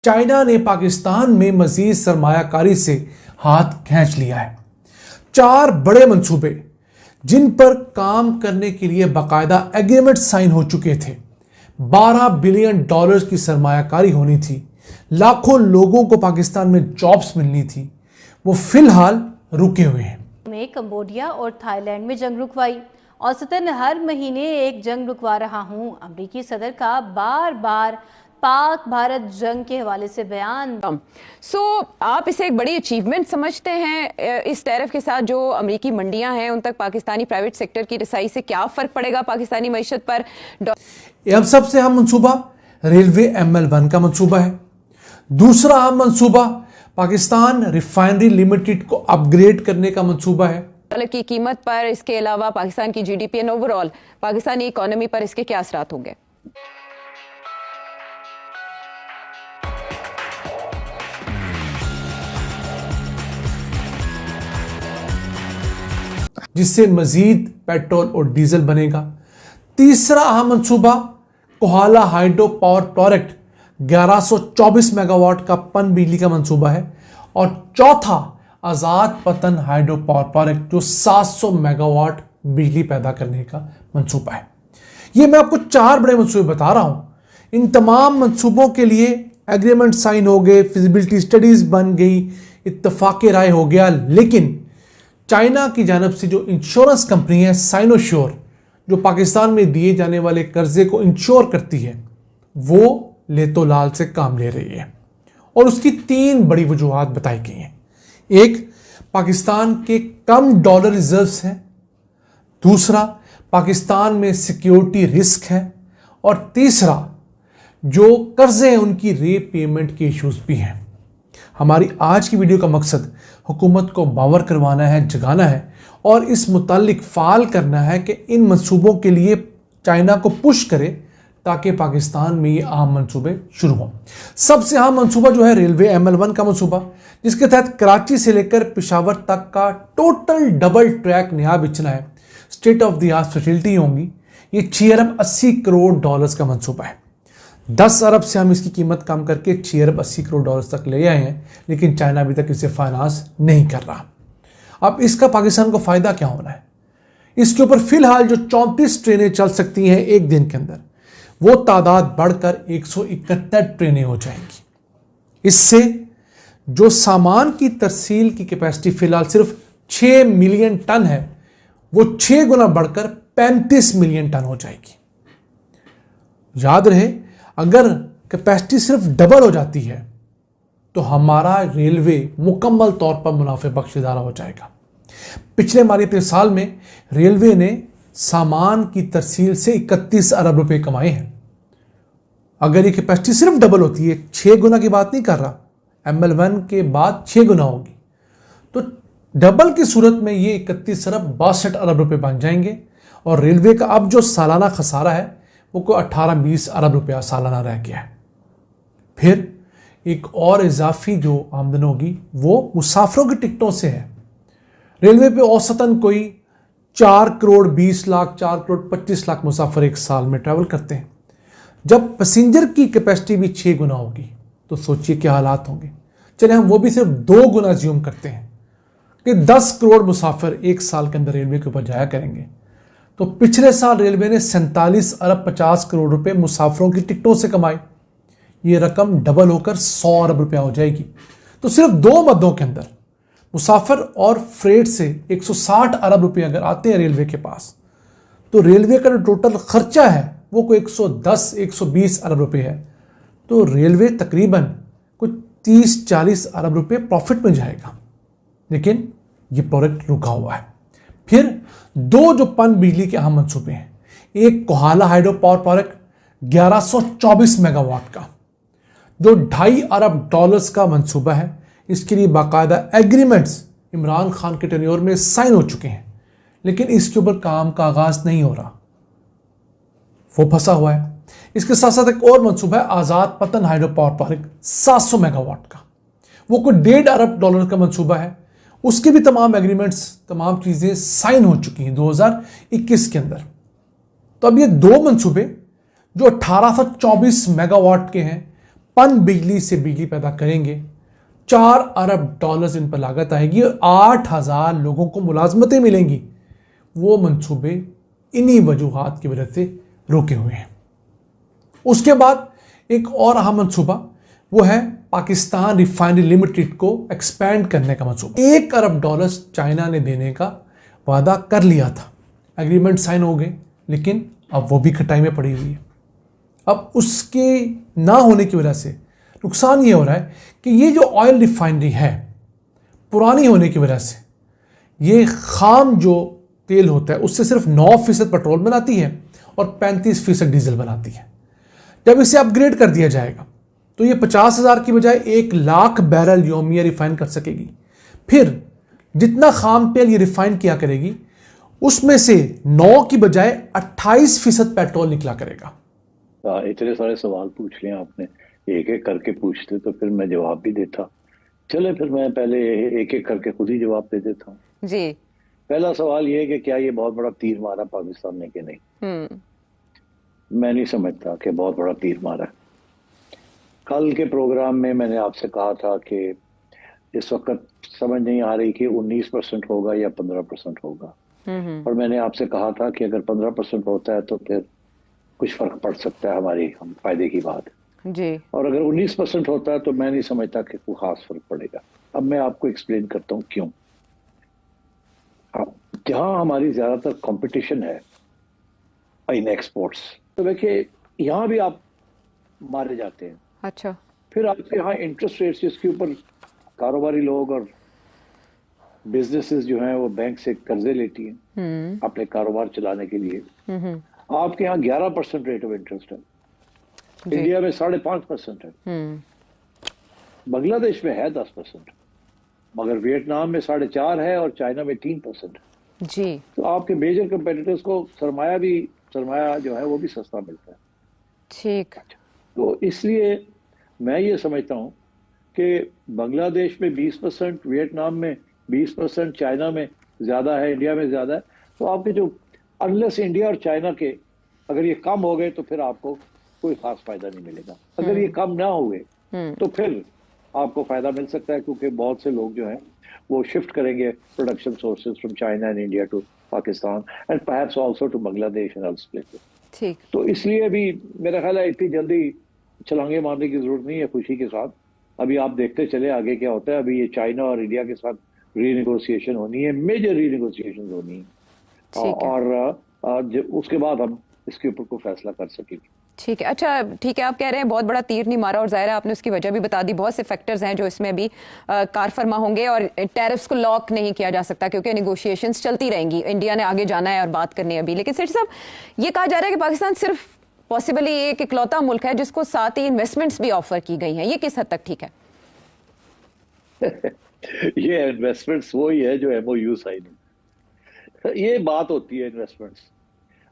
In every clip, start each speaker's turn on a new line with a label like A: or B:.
A: China ने पाकिस्तान में मजीद सरमायाकारी से हाथ खींच लिया है। 4 बड़े मंसूबे जिन पर काम करने के लिए बाकायदा एग्रीमेंट साइन हो चुके थे, $12 बिलियन की सरमायाकारी होनी थी, लाखों लोगों को पाकिस्तान में जॉब्स मिलनी थी, वो फिलहाल रुके हुए हैं।
B: में कंबोडिया और थाईलैंड में जंग रुकवाई। औसतन हर महीने एक जंग रुकवा रहा हूं। अमेरिकी सदर का बार बार पाक भारत जंग के हवाले से बयान।
C: आप इसे एक बड़ी अचीवमेंट समझते हैं? इस टैरिफ के साथ जो अमेरिकी मंडियां हैं उन तक पाकिस्तानी प्राइवेट सेक्टर की रसाई से क्या फर्क पड़ेगा पाकिस्तानी मईशत पर?
A: अब सबसे अहम मंसूबा रेलवे ML1 का मंसूबा है। दूसरा अहम मंसूबा पाकिस्तान रिफाइनरी लिमिटेड को अपग्रेड करने का मंसूबा है।
C: डॉलर की कीमत पर, इसके अलावा पाकिस्तान की GDP and overall Pakistani economy पर इसके क्या असरात होंगे?
A: जिससे मजीद पेट्रोल और डीजल बनेगा। तीसरा अहम मंसूबा Kohala hydro power project 1124 megawatt का पन बिजली का मंसूबा है। और चौथा आज़ाद पतन हाइड्रो पावर प्रोजेक्ट जो 700 मेगावाट बिजली पैदा करने का मंसूबा है। ये मैं आपको 4 बड़े मंसूबे बता रहा हूं। इन तमाम मंसूबों के लिए एग्रीमेंट साइन हो गए, फिजिबिलिटी स्टडीज बन गई, इत्तफाक राय हो गया, लेकिन चाइना की जानब से जो इंश्योरेंस कंपनी है साइनोश्योर, जो पाकिस्तान में दिए जाने वाले कर्जे को इंश्योर करती है, वो लेतो लाल से काम ले रही है। और उसकी 3 बड़ी वजूहात बताई गई हैं। एक, पाकिस्तान के कम डॉलर रिजर्व्स हैं। दूसरा, पाकिस्तान में सिक्योरिटी रिस्क है। और तीसरा, जो कर्जे हैं उनकी रीपेमेंट के इश्यूज भी हैं। हमारी आज की वीडियो का मकसद हुकूमत को बावर करवाना है, जगाना है और इस मुतालिक फ़ाल करना है कि इन मंसूबों के लिए चाइना को पुश करे ताकि पाकिस्तान में ये अहम मंसूबे शुरू हों। सबसे अहम मंसूबा जो है रेलवे ML1 का मंसूबा, जिसके तहत कराची से लेकर पेशावर तक का टोटल डबल ट्रैक नया बिछना है। State of the art facility होंगी। ये 6 अरब 80 करोड़ डॉलर्स का मंसूबा है। 10 अरब से हम इसकी कीमत कम करके 6 अरब 80 करोड़ डॉलर्स तक ले आए हैं, लेकिन चाइना अभी तक इसे फाइनेंस नहीं कर रहा। अब इसका पाकिस्तान को फ़ायदा क्या होना है? इसके ऊपर फिलहाल जो 34 ट्रेनें चल सकती हैं एक दिन के अंदर, वो तादाद बढ़कर 171 ट्रेनें हो जाएंगी। इससे जो सामान की तरसील की कैपेसिटी फिलहाल सिर्फ 6 मिलियन टन है, वो 6 गुना बढ़कर 35 मिलियन टन हो जाएगी। याद रहे, अगर कैपेसिटी सिर्फ डबल हो जाती है तो हमारा रेलवे मुकम्मल तौर पर मुनाफे बख्श इदारा हो जाएगा। पिछले मालियाती साल में रेलवे ने सामान की तरसील से 31 अरब रुपए कमाए हैं। अगर ये कैपेसिटी सिर्फ डबल होती है, 6 गुना की बात नहीं कर रहा, ML1 के बाद 6 गुना होगी, तो डबल की सूरत में ये 31 अरब 62 अरब रुपए बन जाएंगे। और रेलवे का अब जो सालाना खसारा है वो कोई 18-20 अरब रुपया सालाना रह गया है। फिर एक और इजाफी जो आमदन होगी वो मुसाफिरों की टिकटों से है। रेलवे पे औसतन कोई 4 करोड़ 20 लाख 4 करोड़ 25 लाख मुसाफिर एक साल में ट्रैवल करते हैं। जब पैसेंजर की कैपेसिटी भी 6 गुना होगी तो सोचिए क्या हालात होंगे। चले हम वो भी सिर्फ 2 गुना ज्यूम करते हैं कि 10 करोड़ मुसाफिर एक साल के अंदर रेलवे के ऊपर जाया करेंगे, तो पिछले साल रेलवे ने 47 अरब 50 करोड़ रुपए मुसाफिरों की टिकटों से कमाए। ये रकम डबल होकर 100 अरब रुपया हो जाएगी। तो सिर्फ 2 मदों के अंदर मुसाफिर और फ्रेट से 160 अरब रुपये अगर आते हैं रेलवे के पास, तो रेलवे का जो टोटल खर्चा है वो कोई 110-120 अरब रुपये है। तो रेलवे तकरीबन कुछ 30-40 अरब रुपये प्रॉफिट में जाएगा। लेकिन ये प्रोजेक्ट रुका हुआ है। फिर 2 जो पन बिजली के अहम मंसूबे हैं, एक Kohala hydro power project 1124 megawatt का जो 2.5 अरब डॉलर्स का मंसूबा है। इसके लिए बाकायदा एग्रीमेंट्स इमरान खान के टेन्योर में साइन हो चुके हैं, लेकिन इसके ऊपर काम का आगाज नहीं हो रहा, वो फंसा हुआ है। इसके साथ साथ एक और मंसूबा है आज़ाद पतन हाइड्रो पावर प्रोजेक्ट 700 मेगावाट का, वो कोई 1.5 अरब डॉलर का मंसूबा है। उसके भी तमाम एग्रीमेंट्स, तमाम चीज़ें साइन हो चुकी हैं 2021 के अंदर। तो अब ये 2 मंसूबे जो 1824 मेगावाट के हैं, पन बिजली से बिजली पैदा करेंगे। 4 अरब डॉलर्स इन पर लागत आएगी और 8,000 लोगों को मुलाजमतें मिलेंगी। वो मंसूबे इन्हीं वजूहात की वजह से रोके हुए हैं। उसके बाद एक और अहम मंसूबा वो है पाकिस्तान रिफाइनरी लिमिटेड को एक्सपैंड करने का मंसूबा। 1 अरब डॉलर्स चाइना ने देने का वादा कर लिया था, एग्रीमेंट साइन हो गए, लेकिन अब वो भी खटाई में पड़ी हुई है। अब उसके ना होने की वजह से नुकसान ये हो रहा है कि ये जो ऑयल रिफाइनरी है पुरानी होने की वजह से ये खाम जो तेल होता है उससे सिर्फ 9% पेट्रोल बनाती है और 35% डीजल बनाती है। जब इसे अपग्रेड कर दिया जाएगा तो ये 50,000 की बजाय 1,00,000 बैरल यौमिया रिफाइन कर सकेगी। फिर जितना खाम तेल ये रिफाइन किया करेगी उसमें से 9 की बजाय 28% पेट्रोल निकला करेगा।
D: इतने सारे सवाल पूछ लिए आपने, एक एक करके पूछते तो फिर मैं जवाब भी देता। चले फिर मैं पहले एक एक करके खुद ही जवाब दे देता हूँ
C: जी।
D: पहला सवाल ये है कि क्या ये बहुत बड़ा तीर मारा पाकिस्तान ने कि नहीं। मैं नहीं समझता कि बहुत बड़ा तीर मारा। कल के प्रोग्राम में मैंने आपसे कहा था कि इस वक्त समझ नहीं आ रही कि 19% होगा या 15% होगा, और मैंने आपसे कहा था कि अगर 15% होता है तो फिर कुछ फर्क पड़ सकता है, हमारी फायदे की बात
C: जी।
D: और अगर 19% होता है तो मैं नहीं समझता कि कोई खास फर्क पड़ेगा। अब मैं आपको एक्सप्लेन करता हूँ क्यों। जहां हमारी ज्यादातर कंपटीशन है इन एक्सपोर्ट्स, तो देखिए यहाँ भी आप मारे जाते हैं।
C: अच्छा।
D: फिर आपके यहाँ इंटरेस्ट रेट्स जिसके ऊपर कारोबारी लोग और बिजनेसेस जो हैं वो बैंक से कर्जे लेती हैं अपने कारोबार चलाने के लिए, आपके यहाँ 11% रेट ऑफ इंटरेस्ट है, इंडिया में 5.5% है, बांग्लादेश में है 10%, मगर वियतनाम में 4.5% है और चाइना में 3%
C: जी।
D: तो आपके मेजर कंपेटिटर्स को सरमाया जो है वो भी सस्ता मिलता है।
C: ठीक।
D: तो इसलिए मैं ये समझता हूँ कि बांग्लादेश में 20%, वियतनाम में 20%, चाइना में ज्यादा है, इंडिया में ज्यादा है, तो आपके जो अनलेस इंडिया और चाइना के अगर ये कम हो गए तो फिर आपको कोई खास फायदा नहीं मिलेगा। अगर ये कम ना हुए तो फिर आपको फायदा मिल सकता है, क्योंकि बहुत से लोग जो हैं वो शिफ्ट करेंगे production sources from China and India to Pakistan and perhaps also to Bangladesh and other places.
C: ठीक।
D: तो इसलिए भी मेरा ख्याल है इतनी जल्दी छलांगे मारने की जरूरत नहीं है खुशी के साथ। अभी आप देखते चले आगे क्या होता है। अभी ये चाइना और इंडिया के साथ रीनेगोशिएशन होनी है, मेजर रीनेगोशिएशन होनी है, और उसके बाद हम इसके ऊपर कोई फैसला कर सकेंगे।
C: ठीक है। अच्छा, ठीक है, आप कह रहे हैं बहुत बड़ा तीर नहीं मारा, और जाहिर है आपने उसकी वजह भी बता दी। बहुत से फैक्टर्स हैं जो इसमें भी कार फरमा होंगे, और टैरिफ्स को लॉक नहीं किया जा सकता क्योंकि निगोशिएशंस चलती रहेंगी। इंडिया ने आगे जाना है और बात करनी है अभी। लेकिन सेठ साहब, ये कहा जा रहा है कि पाकिस्तान सिर्फ पॉसिबली एक इकलौता मुल्क है जिसको साथ ही इन्वेस्टमेंट्स भी ऑफर की गई हैं। ये किस हद तक ठीक है?
D: ये इन्वेस्टमेंट्स वही है जो MOU साइन, ये बात होती है इन्वेस्टमेंट्स।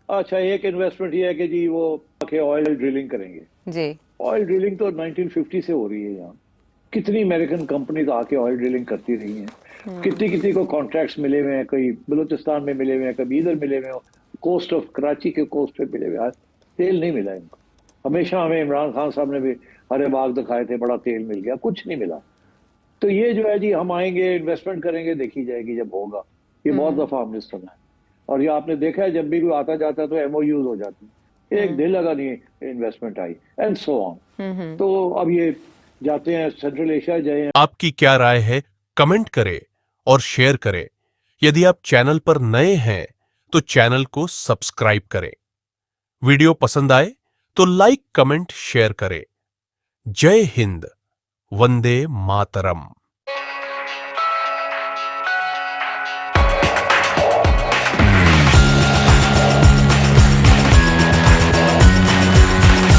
D: अच्छा, एक इन्वेस्टमेंट ये है कि जी वो आके ऑयल ड्रिलिंग करेंगे जी। ऑयल ड्रिलिंग तो 1950 से हो रही है यहाँ। कितनी अमेरिकन कंपनीज आके ऑयल ड्रिलिंग करती रही हैं। कितनी को कॉन्ट्रैक्ट्स मिले हुए हैं, कई बलूचिस्तान में मिले हुए हैं, कभी इधर मिले हुए हैं, कोस्ट ऑफ कराची के कोस्ट पे मिले हुए हैं। तेल नहीं मिला इनको। हमेशा हमें इमरान खान साहब ने भी हरे बाग दिखाए थे, बड़ा तेल मिल गया, कुछ नहीं मिला। तो ये जो है जी, हम आएंगे इन्वेस्टमेंट करेंगे, देखी जाएगी जब होगा। ये बहुत दफा हमने सुना है, और ये आपने देखा है जब भी कोई आता जाता है तो MOUs हो जाती है, एक दिन लगा नहीं investment I and so on. तो अब ये जाते हैं सेंट्रल एशिया जाए।
E: आपकी क्या राय है, कमेंट करें और शेयर करें। यदि आप चैनल पर नए हैं तो चैनल को सब्सक्राइब करें। वीडियो पसंद आए तो लाइक, कमेंट, शेयर करें। जय हिंद, वंदे मातरम।